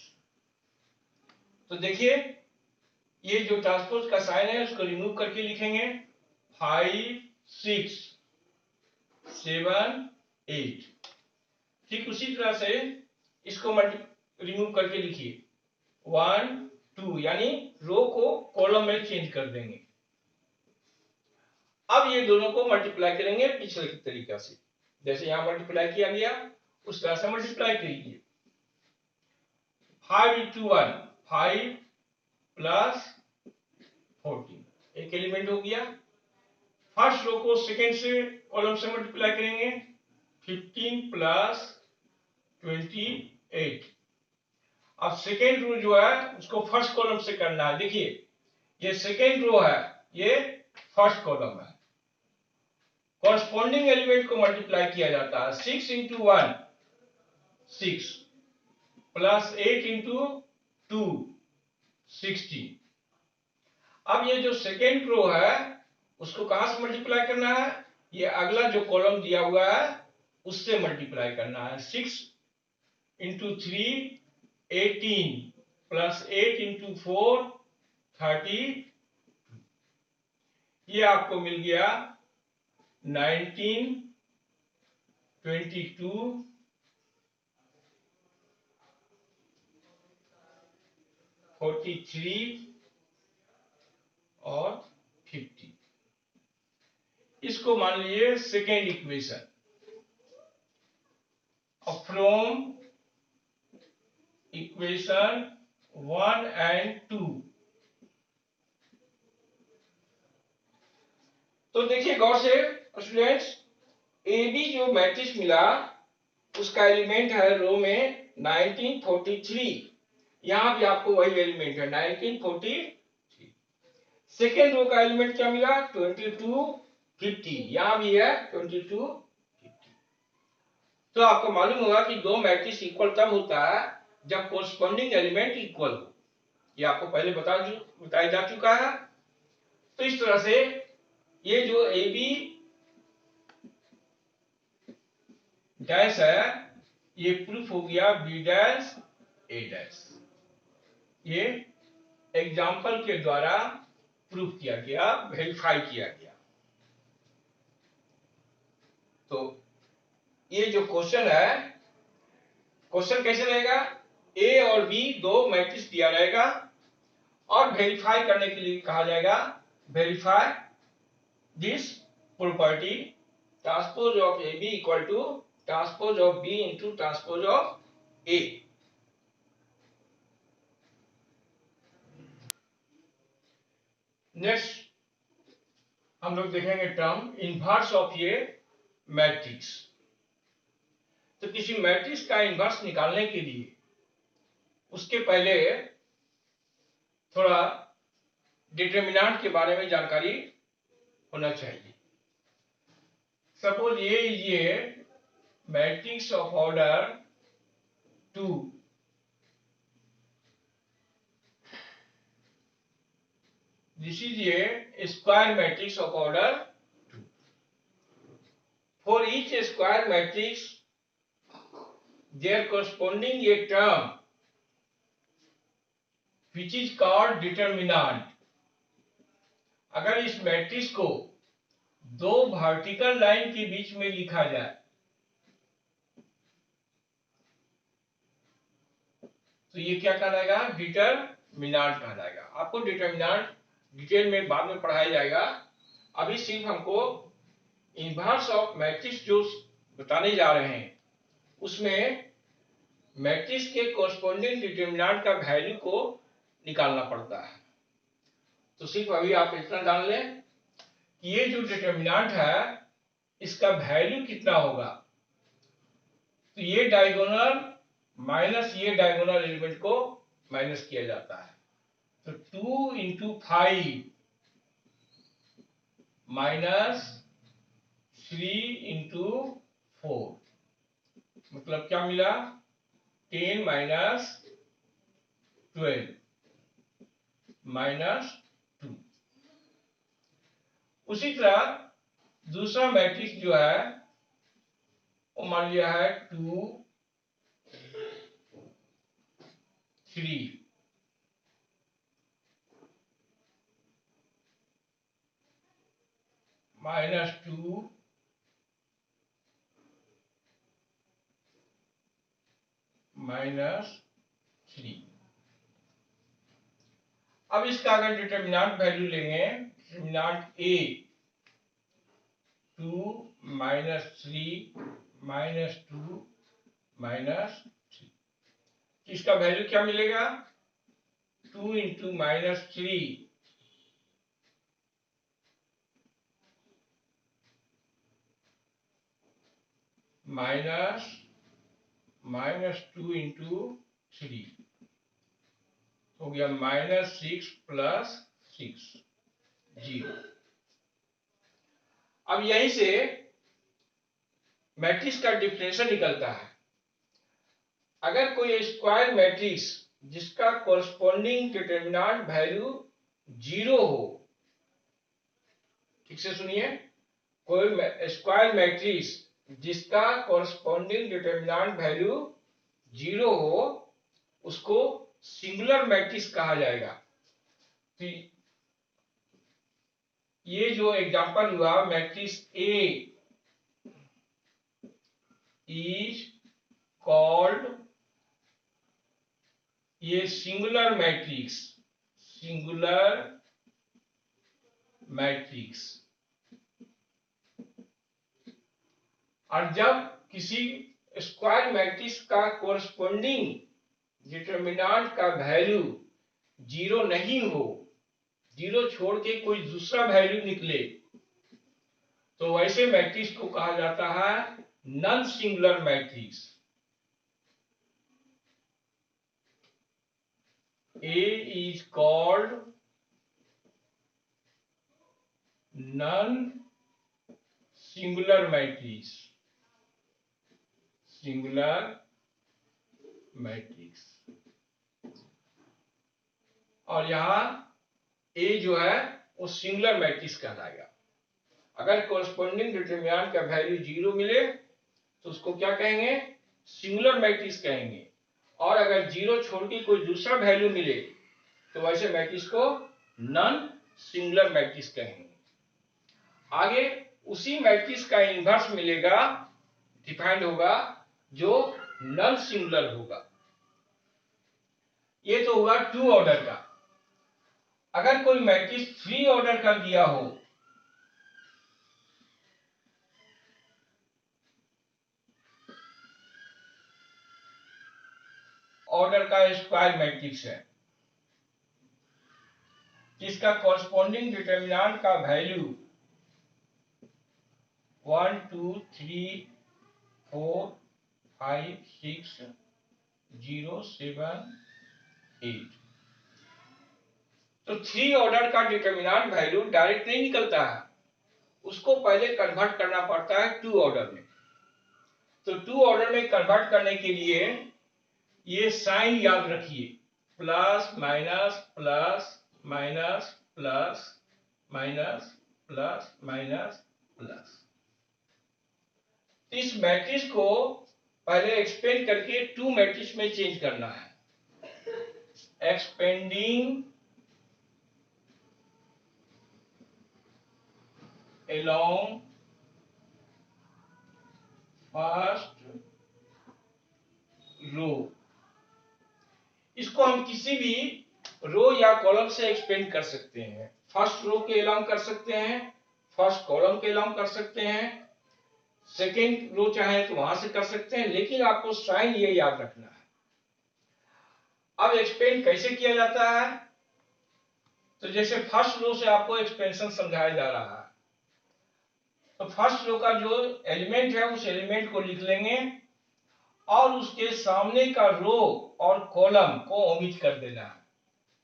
तो देखिए ये जो ट्रांसपोज का साइन है उसको रिमूव करके लिखेंगे 5 6 7 8। ठीक उसी तरह से इसको रिमूव करके लिखिए 1 2, यानी रो को कॉलम में चेंज कर देंगे। अब ये दोनों को मल्टीप्लाई करेंगे पिछले तरीका से, जैसे यहां मल्टीप्लाई किया गया उस तरह से मल्टीप्लाई कीजिए। 5 into 1 5 प्लस 14 एक एलिमेंट हो गया। फर्स्ट रो को सेकेंड से कॉलम से मल्टीप्लाई करेंगे 15 प्लस 28। अब सेकेंड रो जो है उसको फर्स्ट कॉलम से करना है। देखिए ये सेकेंड रो है, ये फर्स्ट कॉलम है। कॉरस्पॉन्डिंग एलिमेंट को मल्टीप्लाई किया जाता है 6 into 1 6 प्लस 8 into 2 16। अब ये जो सेकेंड रो है उसको कहां से मल्टीप्लाई करना है, ये अगला जो कॉलम दिया हुआ है उससे मल्टीप्लाई करना है। 6 into 3 18 प्लस 8 into 4 30। ये आपको मिल गया 19 22 43 और 50। इसको मान लीजिए second equation. From equation 1 and 2। तो देखिए गौर से स्टूडेंट्स, ए बी जो मैट्रिक्स मिला उसका एलिमेंट है रो में 1943। यहां भी आपको वही एलिमेंट है 1943। सेकेंड रो का एलिमेंट क्या मिला 2250, यहां भी है 2250। तो आपको मालूम होगा कि दो मैट्रिक्स इक्वल तब होता है जब कोरस्पॉन्डिंग एलिमेंट इक्वल हो। ये आपको पहले बताया जा चुका है। तो इस तरह से ये जो ए बी डैश है ये प्रूफ हो गया बी डैश ए डैश। ये एग्जाम्पल के द्वारा प्रूफ किया गया, वेरीफाई किया गया। तो ये जो क्वेश्चन है, क्वेश्चन कैसे रहेगा, ए और बी दो मैट्रिक्स दिया रहेगा और वेरीफाई करने के लिए कहा जाएगा verify this property transpose of A B equal to transpose of B into transpose of A. Next हम लोग देखेंगे टर्म इनवर्स ऑफ ये मैट्रिक्स। तो किसी मैट्रिक्स का इनवर्स निकालने के लिए उसके पहले थोड़ा डिटरमिनेंट के बारे में जानकारी होना चाहिए। सपोज ये matrix of order 2, this is a square matrix of order 2. For each square matrix there corresponding a term which is called determinant। अगर इस मैट्रिक्स को दो वर्टिकल लाइन के बीच में लिखा जाए तो ये क्या कहलाएगा, डिटरमिनेंट कहलाएगा। आपको डिटरमिनेंट डिटेल में बाद में पढ़ाया जाएगा। अभी सिर्फ हमको इनवर्स ऑफ मैट्रिक्स जो बताने जा रहे हैं उसमें मैट्रिक्स के कोरस्पोंडिंग डिटरमिनेंट का वैल्यू को निकालना पड़ता है। तो सिर्फ अभी आप इतना जान लें कि ये जो डिटरमिनेंट है इसका वैल्यू कितना होगा। तो ये डायगोनल माइनस ये डायगोनल एलिमेंट को माइनस किया जाता है। तो 2 इंटू 5 माइनस 3 इंटू 4 मतलब क्या मिला 10 माइनस 12 माइनस 2। उसी तरह दूसरा मैट्रिक्स जो है वो मान लिया है 2 3 माइनस 2 माइनस 3। अब इसका अगर डिटरमिनेंट वैल्यू लेंगे determinant A 2 minus 3 minus 2 minus 3, इसका वैल्यू क्या मिलेगा 2 into minus 3 minus minus 2 into 3 हो गया माइनस 6 प्लस 6 0। अब यहीं से मैट्रिक्स का डिफरेंशियल निकलता है। अगर कोई स्क्वायर मैट्रिक्स जिसका कोरस्पोंडिंग डिटरमिनेंट वैल्यू 0 हो, ठीक से सुनिए, कोई स्क्वायर मैट्रिक्स जिसका कोरस्पोंडिंग डिटरमिनेंट वैल्यू 0 हो उसको सिंगुलर मैट्रिक्स कहा जाएगा। तो ये जो एग्जांपल हुआ मैट्रिक्स ए इज कॉल्ड ये सिंगुलर मैट्रिक्स, सिंगुलर मैट्रिक्स। और जब किसी स्क्वायर मैट्रिक्स का कोरस्पोंडिंग डिटरमिनेंट का वैल्यू 0 नहीं हो, 0 छोड़ के कोई दूसरा वैल्यू निकले, तो वैसे मैट्रिक्स को कहा जाता है non singular matrix. A is called non-singular matrix, singular matrix। और यहां A जो है वो सिंगुलर मैट्रिक्स कहलाएगा। अगर कोरस्पोंडिंग डिटरमिनेंट का वैल्यू 0 मिले तो उसको क्या कहेंगे सिंगुलर मैट्रिक्स कहेंगे, और अगर 0 छोड़ के कोई दूसरा वैल्यू मिले तो वैसे मैट्रिक्स को नॉन सिंगुलर मैट्रिक्स कहेंगे। आगे उसी मैट्रिक्स का इनवर्स मिलेगा, डिफाइंड होगा, जो नॉन सिंगुलर होगा। ये तो हुआ 2 ऑर्डर का। अगर कोई मैट्रिक्स 3 ऑर्डर का दिया हो, ऑर्डर का स्क्वायर मैट्रिक्स है जिसका कॉरस्पोंडिंग डिटरमिनेंट का वैल्यू 1 2 3 4 5 6 0 7 8, तो 3 ऑर्डर का डिटरमिनेंट वैल्यू डायरेक्ट नहीं निकलता है, उसको पहले कन्वर्ट करना पड़ता है 2 ऑर्डर में। तो 2 ऑर्डर में कन्वर्ट करने के लिए ये साइन याद रखिए, plus minus plus minus plus minus plus minus plus. इस मैट्रिक्स को पहले एक्सपेंड करके 2 मैट्रिक्स में चेंज करना है। एक्सपेंडिंग along first रो, इसको हम किसी भी रो या कॉलम से एक्सपेंड कर सकते हैं। फर्स्ट रो के अलोंग कर सकते हैं, फर्स्ट कॉलम के अलाउ कर सकते हैं, सेकेंड रो चाहे तो वहां से कर सकते हैं, लेकिन आपको साइन ये याद रखना है। अब एक्सपेंड कैसे किया जाता है, तो जैसे फर्स्ट रो से आपको एक्सपेंशन समझाया जा रहा है, तो फर्स्ट रो का जो एलिमेंट है उस एलिमेंट को लिख लेंगे और उसके सामने का रो और कॉलम को ओमिट कर देना है।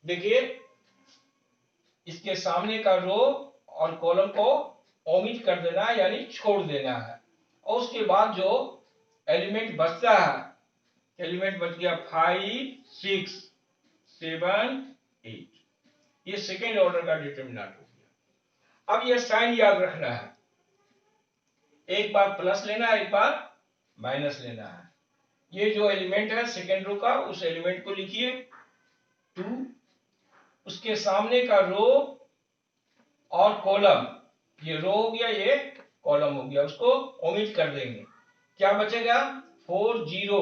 देखिए, इसके सामने का रो और कॉलम को ओमिट कर देना है, यानी छोड़ देना है। और उसके बाद जो एलिमेंट बचता है, एलिमेंट बच गया 5, 6, 7, 8, ये सेकेंड ऑर्डर का डिटरमिनेंट हो गया। अब ये साइन याद रखना है, एक बार प्लस लेना है, एक बार माइनस लेना है। ये जो एलिमेंट है सेकेंड रो का, उस एलिमेंट को लिखिए 2, उसके सामने का रो और कॉलम, ये रो हो गया, ये कॉलम हो गया, उसको ओमिट कर देंगे। क्या बचेगा? 4, 0,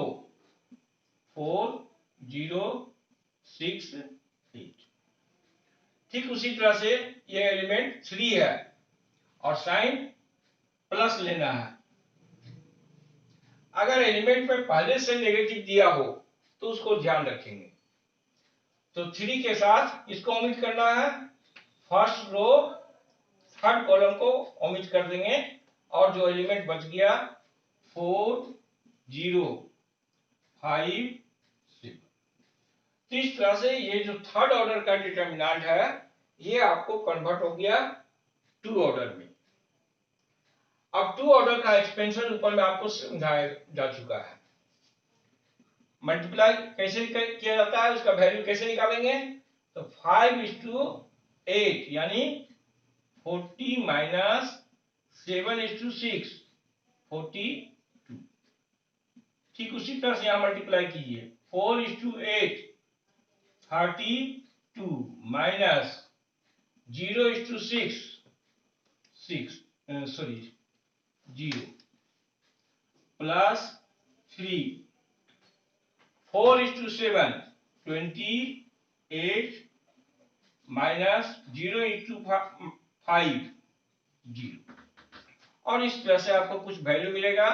4, 0, 6, 8। ठीक उसी तरह से ये एलिमेंट 3 है और साइन प्लस लेना है। अगर एलिमेंट में पहले से नेगेटिव दिया हो तो उसको ध्यान रखेंगे। तो 3 के साथ इसको ओमिट करना है, फर्स्ट रो थर्ड कॉलम को ओमिट कर देंगे और जो एलिमेंट बच गया 4, 0, 5, 6। तो इस तरह से ये जो थर्ड ऑर्डर का डिटरमिनेंट है ये आपको कन्वर्ट हो गया 2 ऑर्डर में। अब 2 ऑर्डर का एक्सपेंशन ऊपर में आपको समझाया जा चुका है। मल्टीप्लाई कैसे किया जाता है, उसका वैल्यू कैसे निकालेंगे, तो 5:8 यानी 40 माइनस 7:6, 42। ठीक उसी तरह से यहां मल्टीप्लाई कीजिए, 4:8 32 माइनस 0:6 0 प्लस 3 4:7 28 माइनस 0:5 0। और इस तरह से आपको कुछ वैल्यू मिलेगा।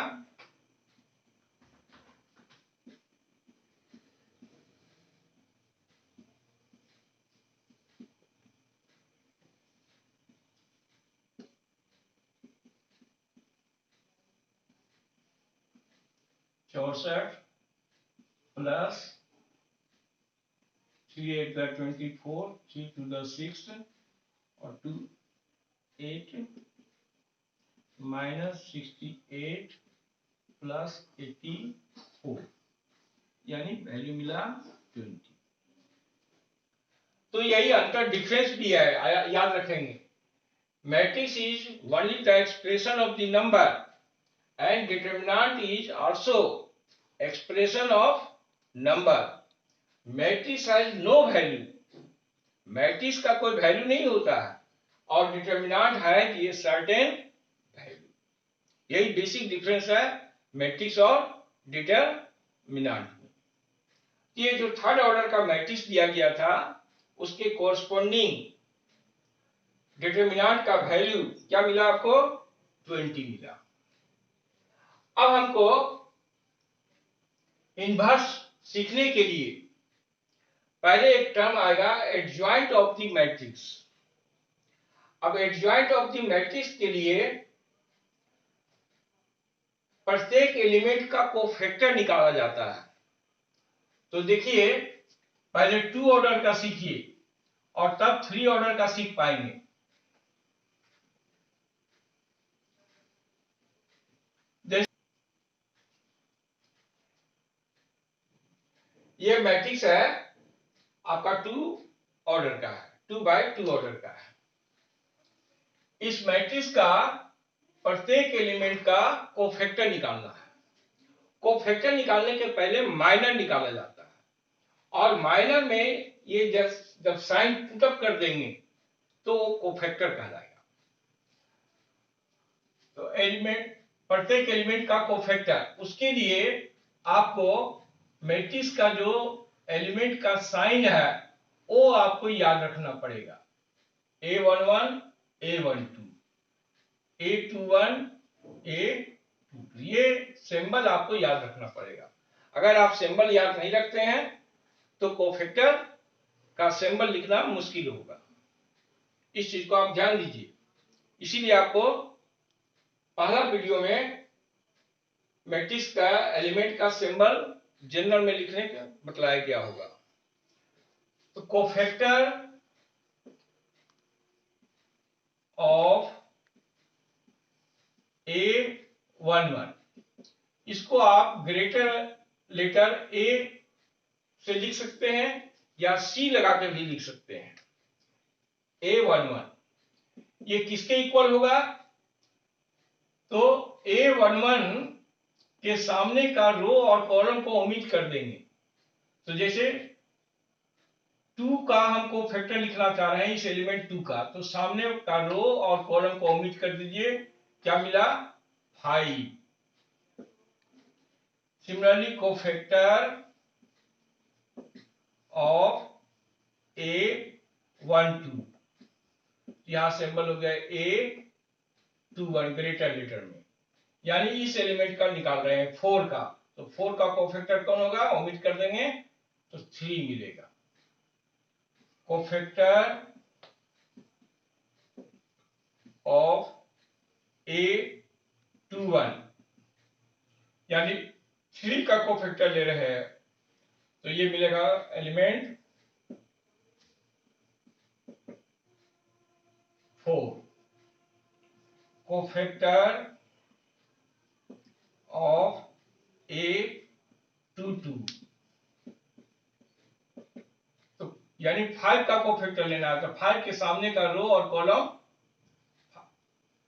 चौसठ प्लस 3 8 24, 3 2 6 और 2 8 माइनस 68 प्लस 84, यानी वैल्यू मिला 20। तो यही अंतर डिफरेंस भी है, याद रखेंगे। Matrix is only the expression of the number and determinant is also expression of number. Matrix has no value, matrix का कोई वैल्यू नहीं होता है और डिटरमिनेंट है कि ये सर्टेन वैल्यू। यही बेसिक डिफरेंस है मैट्रिक्स और डिटरमिनेंट में। ये जो थर्ड ऑर्डर का मैट्रिक्स दिया गया था उसके कोरस्पोंडिंग डिटरमिनेंट का वैल्यू क्या मिला आपको? 20 मिला। अब हमको इनवर्स सीखने के लिए पहले एक टर्म आएगा एडजॉइंट ऑफ द मैट्रिक्स। अब एडजॉइंट ऑफ द मैट्रिक्स के लिए प्रत्येक एलिमेंट का कोफैक्टर निकाला जाता है। तो देखिए, पहले 2 ऑर्डर का सीखिए और तब 3 ऑर्डर का सीख पाएंगे। ये मैट्रिक्स है आपका 2 ऑर्डर का है, 2 बाय 2 ऑर्डर का है। इस मैट्रिक्स का प्रत्येक एलिमेंट का कोफैक्टर निकालना है। कोफैक्टर निकालने के पहले माइनर निकाला जाता है और माइनर में ये जब साइन पुटअप कर देंगे तो कोफैक्टर कहलाएगा। तो एलिमेंट, प्रत्येक एलिमेंट का कोफैक्टर, उसके लिए आपको मैट्रिक्स का जो एलिमेंट का साइन है वो आपको याद रखना पड़ेगा, A11 A12। A21 A22, ये सिंबल आपको याद रखना पड़ेगा। अगर आप सिंबल याद नहीं रखते हैं तो कोफैक्टर का सिंबल लिखना मुश्किल होगा। इस चीज को आप ध्यान दीजिए। इसीलिए आपको पहला वीडियो में मैट्रिक्स का एलिमेंट का सिंबल जनरल में लिखने का बतलाया गया होगा। तो कोफैक्टर ऑफ A11, इसको आप ग्रेटर लेटर A से लिख सकते हैं या C लगा के भी लिख सकते हैं। A11 ये किसके इक्वल होगा? तो A11 के सामने का रो और कॉलम को ओमिट कर देंगे। तो जैसे 2 का हम कोफैक्टर लिखना चाह रहे हैं इस एलिमेंट 2 का, तो सामने का रो और कॉलम को ओमिट कर दीजिए। क्या मिला? 5। सिमिलरली कोफैक्टर ऑफ A12, यहां सिंबल हो गया A21 ग्रेटर लेटर में, यानी इस एलिमेंट का निकाल रहे हैं 4 का, तो 4 का कोफैक्टर कौन होगा? ओमिट कर देंगे तो 3 मिलेगा। कोफैक्टर ऑफ A21 यानी 3 का कोफैक्टर ले रहे हैं तो ये मिलेगा एलिमेंट 4। कोफैक्टर ऑफ A22 तो यानी 5 का कोफैक्टर लेना है, तो 5 के सामने का रो और कॉलम,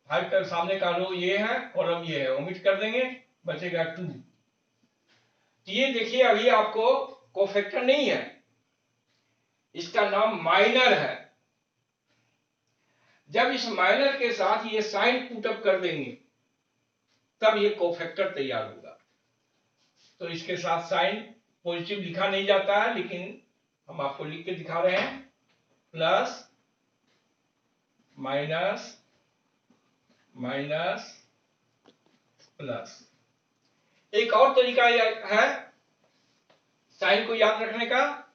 5 का सामने का रो ये है, कॉलम ये है, ओमिट कर देंगे, बचेगा 2। तो ये देखिए अभी आपको कोफैक्टर नहीं है, इसका नाम माइनर है। जब इस माइनर के साथ ये साइन पुटअप कर देंगे तब ये कोफैक्टर तैयार होगा। तो इसके साथ साइन पॉजिटिव लिखा नहीं जाता है, लेकिन हम आपको लिख के दिखा रहे हैं, प्लस माइनस माइनस प्लस। एक और तरीका है साइन को याद रखने का,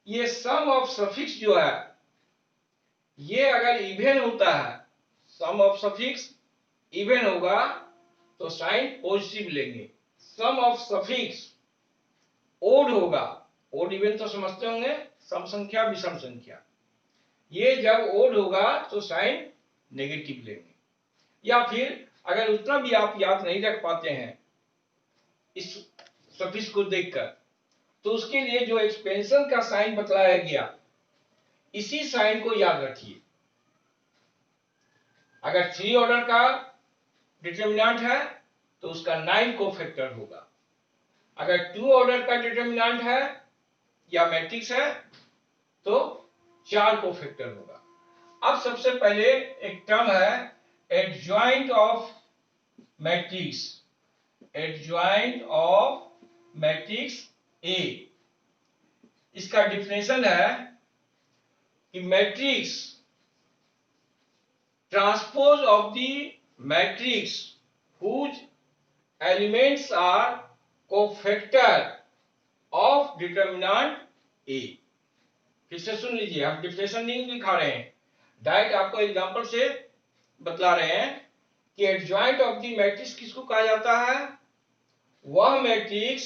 ये सम ऑफ सफिक्स जो है ये अगर इवन होता है, सम ऑफ सफिक्स इवन होगा तो साइन पॉजिटिव लेंगे। सम ऑफ सफिक्स ओड होगा, ओड इवन तो समझते होंगे, सम संख्या विषम संख्या, ये जब ओड होगा तो साइन नेगेटिव लेंगे। या फिर अगर उतना भी आप याद नहीं रख पाते हैं इस सफिक्स को देखकर, तो उसके लिए जो एक्सपेंशन का साइन बतलाया गया इसी साइन को याद रखिए। अगर 3 ऑर्डर का डिटरमिनेंट है तो उसका 9 कोफैक्टर होगा। अगर 2 ऑर्डर का डिटरमिनेंट है या मैट्रिक्स है तो 4 कोफैक्टर होगा। अब सबसे पहले एक टर्म है adjoint of matrix, adjoint of matrix A. इसका डिफिनेशन है कि matrix transpose of the matrix whose elements are cofactor of determinant A। फिर से सुन लीजिए, हम डिफिनेशन नहीं दिखा रहे हैं, डायरेक्ट आपको एग्जांपल से बतला रहे हैं कि एडजॉइंट ऑफ द मैट्रिक्स किसको कहा जाता है? वह मैट्रिक्स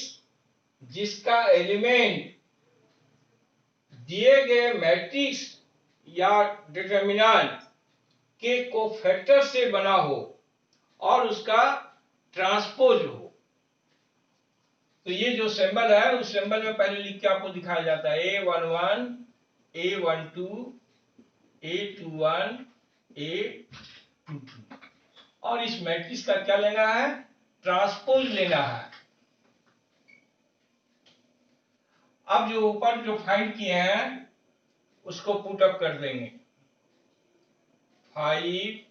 जिसका एलिमेंट दिए गए मैट्रिक्स या डिटरमिनेंट के कोफैक्टर से बना हो और उसका ट्रांसपोज हो। तो ये जो सिंबल है उस सिंबल में पहले लिख के आपको दिखाया जाता है A11 A12 A21 A22, और इस मैट्रिक्स का क्या लेना है? ट्रांसपोज लेना है। अब जो ऊपर जो फाइंड किए हैं उसको पुट अप कर देंगे। 5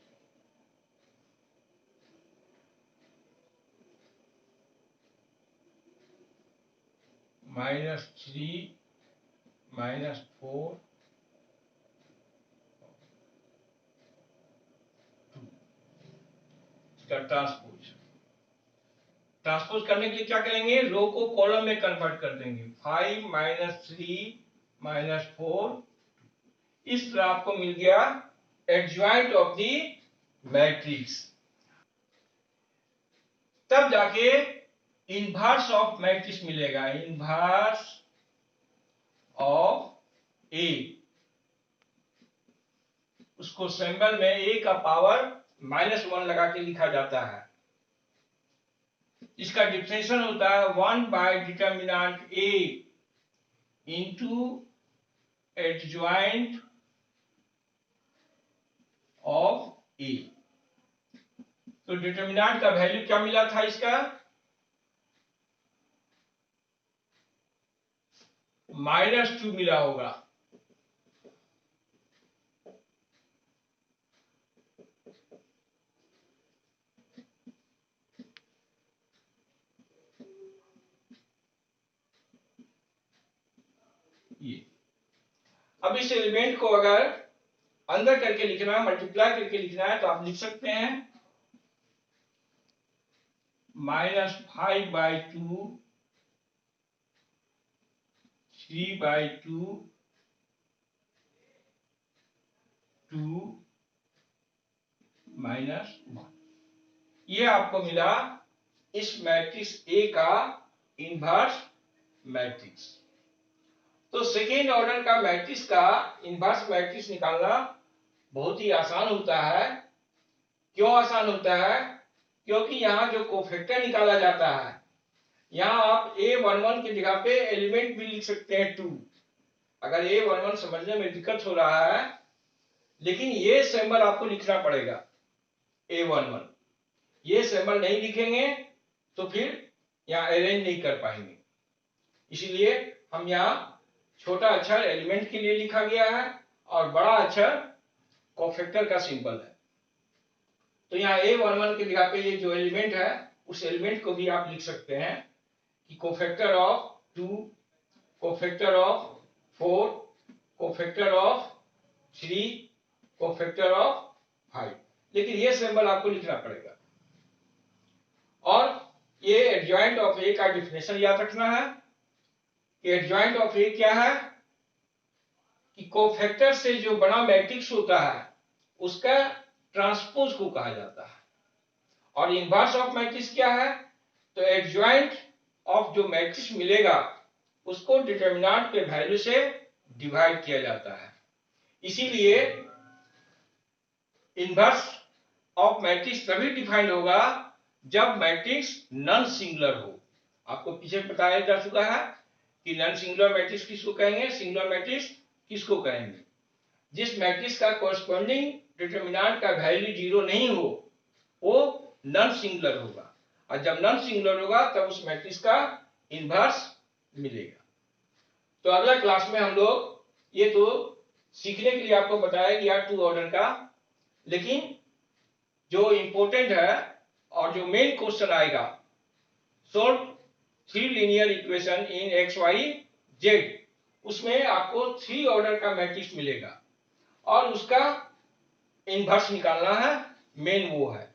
-3 -4 2। इसका ट्रांसपोज। ट्रांसपोज करने के लिए क्या करेंगे, रो को कॉलम में कन्वर्ट कर देंगे। 5 - 3 - 4, इस तरह आपको मिल गया एडजॉइंट ऑफ द मैट्रिक्स। तब जाके इनवर्स ऑफ मैट्रिक्स मिलेगा। इनवर्स ऑफ ए, उसको सिंबल में ए का पावर -1 लगा के लिखा जाता है। इसका डिफिनेशन होता है 1 by determinant A into adjoint of A. तो डिटर्मिनेंट का वैल्यू क्या मिला था इसका, -2 मिला होगा। ये अब इस एलिमेंट को अगर अंदर करके लिखना है, मल्टीप्लाई करके लिखना है, तो आप लिख सकते हैं -5/2, 3/2, 2 - 1। ये आपको मिला इस मैट्रिक्स ए का इनवर्स मैट्रिक्स। तो सेकेंड ऑर्डर का मैट्रिक्स का इनवर्स मैट्रिक्स निकालना बहुत ही आसान होता है। क्यों आसान होता है, क्योंकि यहाँ जो कोफैक्टर निकाला जाता है, यहाँ आप A11 की जगह पे एलिमेंट भी लिख सकते हैं 2। अगर A11 समझने में दिक्कत हो रहा है, लेकिन ये सिंबल आपको लिखना पड़ेगा A11। ये सिंबल नहीं लिखेंगे तो फिर यहाँ अरेंज नहीं कर पाएंगे। इसीलिए हम यहाँ छोटा अक्षर एलिमेंट के लिए लिखा गया है और बड़ा अक्षर कोफैक्टर का सिंबल है। तो यहाँ A11 की जगह पे ये जो एलिमेंट है, उस एलिमेंट को भी आप लिख सकते हैं कि cofactor of 2, cofactor of 4, cofactor of 3, cofactor of 5। लेकिन ये सिंबल आपको लिखना पड़ेगा। और ये एडजॉइंट ऑफ ए का डिफिनेशन याद रखना है कि एडजॉइंट ऑफ ए क्या है, कि कोफैक्टर से जो बड़ा मैट्रिक्स होता है उसका ट्रांसपोज को कहा जाता है। और इनवर्स ऑफ मैट्रिक्स क्या है, तो एडजॉइंट ऑफ जो मैट्रिक्स मिलेगा उसको डिटर्मिनेंट के वैल्यू से डिवाइड किया जाता है। इसीलिए इनवर्स ऑफ मैट्रिक्स तभी डिफाइंड होगा जब मैट्रिक्स नॉन सिंगुलर हो। आपको पीछे बताया जा चुका है कि नॉन सिंगुलर मैट्रिक्स किसको कहेंगे, सिंगुलर मैट्रिक्स किसको कहेंगे, जिस मैट्रिक्स का कॉरस्पॉन्डिंग डिटर्मिनेंट का वैल्यू 0 नहीं हो वो नॉन सिंगुलर होगा। और जब नॉन सिंगुलर होगा तब उस मैट्रिक्स का इनवर्स मिलेगा। तो अगला क्लास में हम लोग, ये तो सीखने के लिए आपको बताया गया 2 ऑर्डर का, लेकिन जो इंपॉर्टेंट है और जो मेन क्वेश्चन आएगा, solve 3 linear equation in XYZ, उसमें आपको 3 ऑर्डर का मैट्रिक्स मिलेगा और उसका इनवर्स निकालना है, मेन वो है।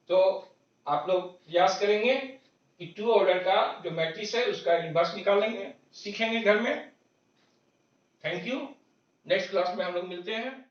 तो आप लोग प्रयास करेंगे कि 2 ऑर्डर का जो मैट्रिक्स है उसका इनवर्स निकालेंगे, सीखेंगे घर में। Thank you. नेक्स्ट क्लास में हम लोग मिलते हैं।